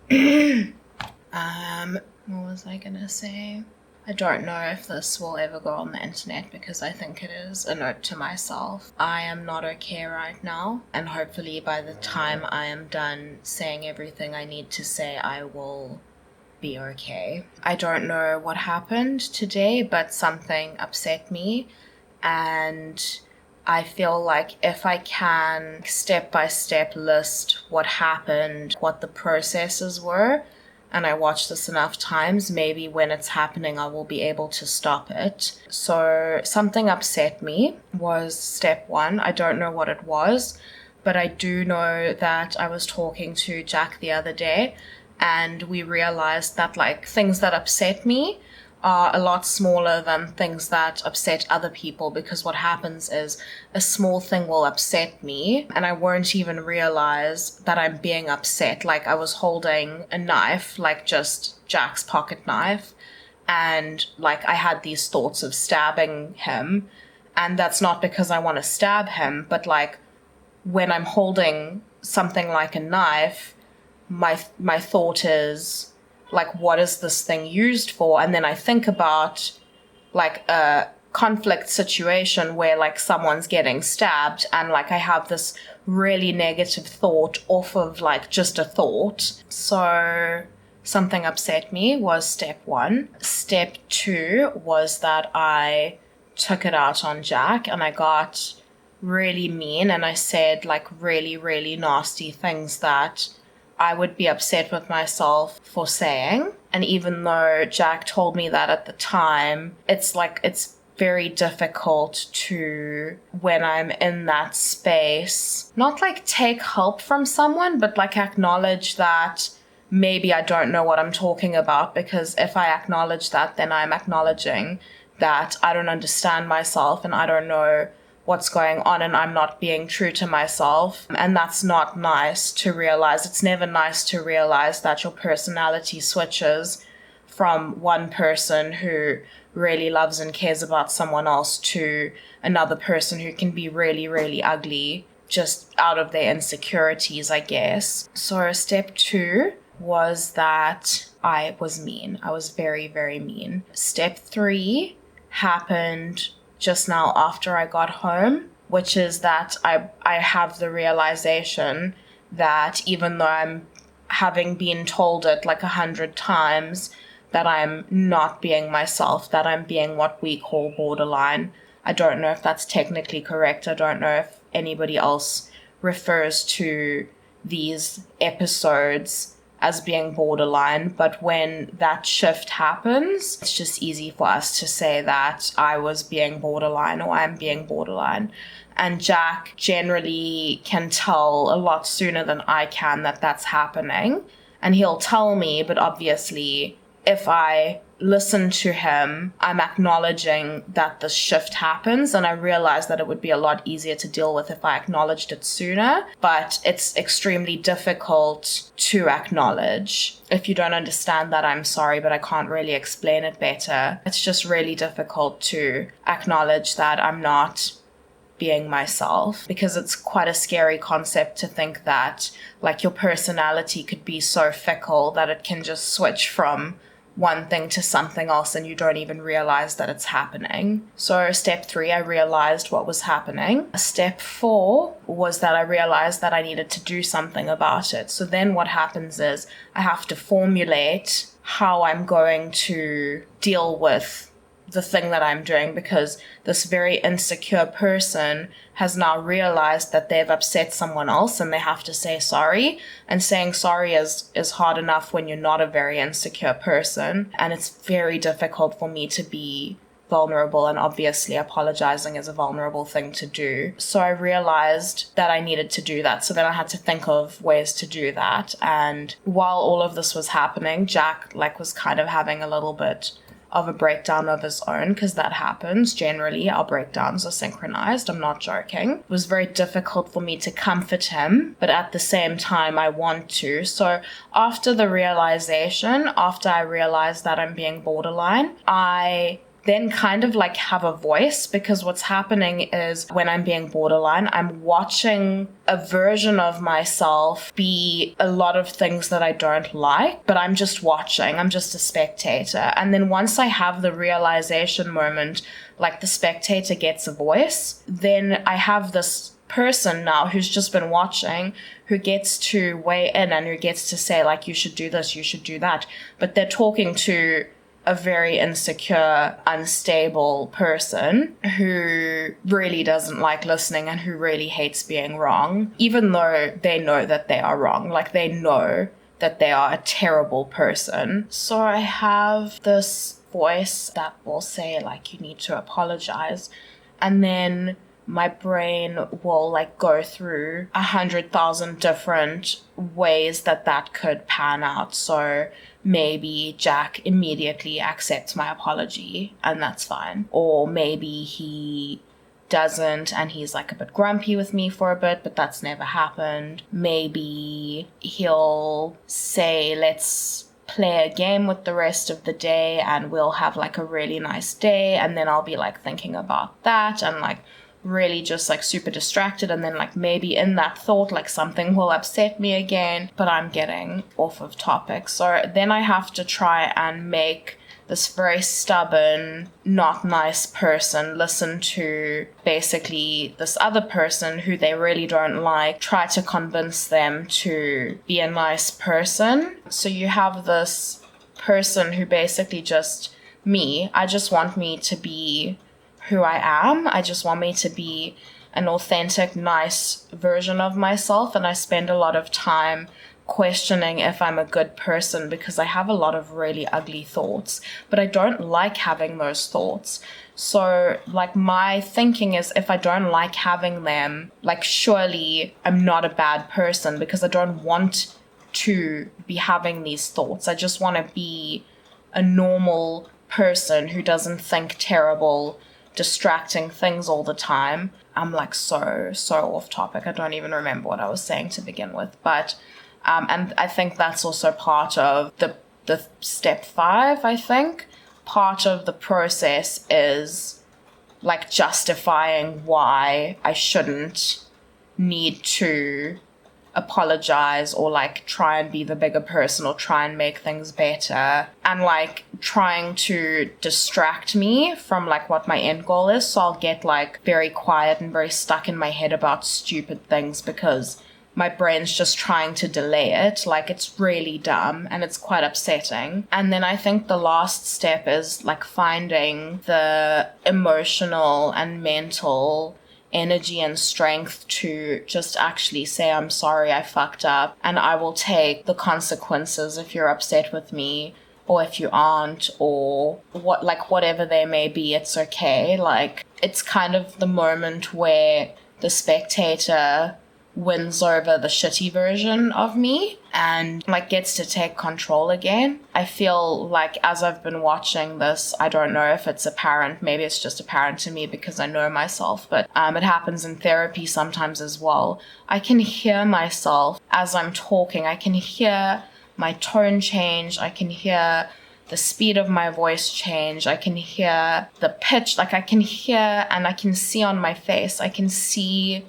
What was I gonna say? I don't know if this will ever go on the internet because I think it is a note to myself. I am not okay right now, and hopefully by the time I am done saying everything I need to say, I will be okay. I don't know what happened today, but something upset me, and I feel like if I can step by step list what happened, what the processes were, and I watch this enough times, maybe when it's happening, I will be able to stop it. So something upset me was step one. I don't know what it was, but I do know that I was talking to Jack the other day, and we realized that like things that upset me are a lot smaller than things that upset other people, because what happens is a small thing will upset me and I won't even realize that I'm being upset. Like I was holding a knife, like just Jack's pocket knife, and like I had these thoughts of stabbing him, and that's not because I want to stab him, but like when I'm holding something like a knife, my thought is like, what is this thing used for? And then I think about like a conflict situation where like someone's getting stabbed, and like I have this really negative thought off of like just a thought. So something upset me was step one. Step two was that I took it out on Jack and I got really mean and I said like really, really nasty things that I would be upset with myself for saying. And even though Jack told me that at the time, it's very difficult to, when I'm in that space, not like take help from someone, but like acknowledge that maybe I don't know what I'm talking about, because if I acknowledge that, then I'm acknowledging that I don't understand myself and I don't know what's going on and I'm not being true to myself. And that's not nice to realize. It's never nice to realize that your personality switches from one person who really loves and cares about someone else to another person who can be really, really ugly just out of their insecurities, I guess. So step two was that I was mean. I was very, very mean. Step three happened just now after I got home, which is that I have the realization that even though I'm having been told it like 100 times, that I'm not being myself, that I'm being what we call borderline. I don't know if that's technically correct. I don't know if anybody else refers to these episodes as being borderline, but when that shift happens, it's just easy for us to say that I was being borderline or I'm being borderline. And Jack generally can tell a lot sooner than I can that that's happening. And he'll tell me, but obviously, if I listen to him, I'm acknowledging that the shift happens, and I realize that it would be a lot easier to deal with if I acknowledged it sooner, but it's extremely difficult to acknowledge. If you don't understand that, I'm sorry, but I can't really explain it better. It's just really difficult to acknowledge that I'm not being myself, because it's quite a scary concept to think that like your personality could be so fickle that it can just switch from one thing to something else and you don't even realize that it's happening. So step three, I realized what was happening. Step four was that I realized that I needed to do something about it. So then what happens is I have to formulate how I'm going to deal with the thing that I'm doing, because this very insecure person has now realized that they've upset someone else and they have to say sorry. And saying sorry is hard enough when you're not a very insecure person. And it's very difficult for me to be vulnerable, and obviously apologizing is a vulnerable thing to do. So I realized that I needed to do that. So then I had to think of ways to do that. And while all of this was happening, Jack was kind of having a little bit of a breakdown of his own, because that happens. Generally, our breakdowns are synchronized. I'm not joking. It was very difficult for me to comfort him, but at the same time, I want to. So after I realized that I'm being borderline, I then kind of like have a voice, because what's happening is when I'm being borderline, I'm watching a version of myself be a lot of things that I don't like, but I'm just watching. I'm just a spectator. And then once I have the realization moment, like the spectator gets a voice, then I have this person now who's just been watching, who gets to weigh in and who gets to say, like, you should do this, you should do that. But they're talking to a very insecure, unstable person who really doesn't like listening and who really hates being wrong, even though they know that they are wrong. Like, they know that they are a terrible person. So I have this voice that will say, like, you need to apologize. And then my brain will like go through 100,000 different ways that could pan out. So maybe Jack immediately accepts my apology and that's fine. Or maybe he doesn't and he's like a bit grumpy with me for a bit, but that's never happened. Maybe he'll say, let's play a game with the rest of the day and we'll have like a really nice day. And then I'll be like thinking about that and like really just like super distracted, and then like maybe in that thought like something will upset me again, but I'm getting off of topic. So then I have to try and make this very stubborn, not nice person listen to basically this other person who they really don't like, try to convince them to be a nice person. So you have this person who basically just I just want me to be who I am. I just want me to be an authentic, nice version of myself. And I spend a lot of time questioning if I'm a good person because I have a lot of really ugly thoughts, but I don't like having those thoughts. So like my thinking is, if I don't like having them, like surely I'm not a bad person because I don't want to be having these thoughts. I just want to be a normal person who doesn't think terrible, distracting things all the time. I'm like so off topic. I don't even remember what I was saying to begin with. But and I think that's also part of the step 5, I think. Part of the process is like justifying why I shouldn't need to apologize or like try and be the bigger person or try and make things better, and like trying to distract me from like what my end goal is. So I'll get like very quiet and very stuck in my head about stupid things because my brain's just trying to delay it. Like it's really dumb and it's quite upsetting. And then I think the last step is like finding the emotional and mental energy and strength to just actually say, I'm sorry, I fucked up, and I will take the consequences if you're upset with me or if you aren't, or what, like whatever they may be, it's okay. Like it's kind of the moment where the spectator wins over the shitty version of me and like gets to take control again. I feel like as I've been watching this, I don't know if it's apparent, maybe it's just apparent to me because I know myself, but it happens in therapy sometimes as well. I can hear myself as I'm talking. I can hear my tone change. I can hear the speed of my voice change. I can hear the pitch. Like I can hear and I can see on my face. I can see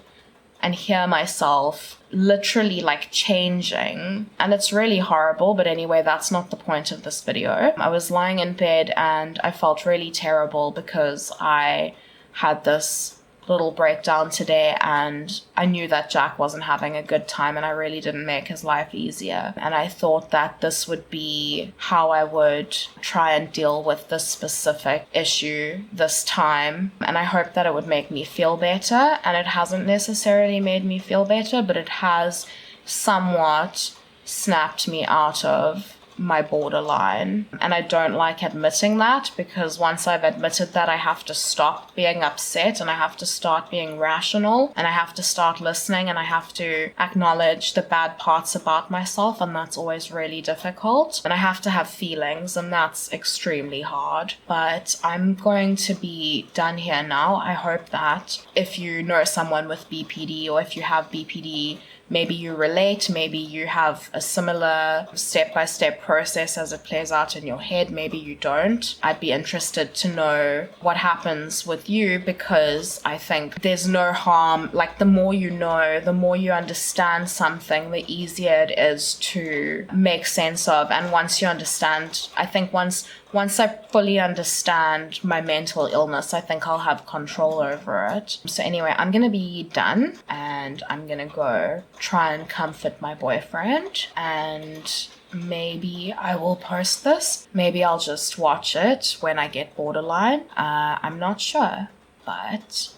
and hear myself literally like changing. And it's really horrible, but anyway, that's not the point of this video. I was lying in bed and I felt really terrible because I had this little breakdown today and I knew that Jack wasn't having a good time and I really didn't make his life easier. And I thought that this would be how I would try and deal with this specific issue this time. And I hope that it would make me feel better. And it hasn't necessarily made me feel better, but it has somewhat snapped me out of my borderline. And I don't like admitting that because once I've admitted that, I have to stop being upset and I have to start being rational and I have to start listening and I have to acknowledge the bad parts about myself, and that's always really difficult. And I have to have feelings and that's extremely hard. But I'm going to be done here now. I hope that if you know someone with BPD or if you have BPD, maybe you relate, maybe you have a similar step-by-step process as it plays out in your head, maybe you don't. I'd be interested to know what happens with you, because I think there's no harm. Like, the more you know, the more you understand something, the easier it is to make sense of. And once you understand, I think once I fully understand my mental illness, I think I'll have control over it. So anyway, I'm gonna be done, and I'm gonna go try and comfort my boyfriend, and maybe I will post this. Maybe I'll just watch it when I get borderline. I'm not sure, but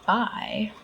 bye.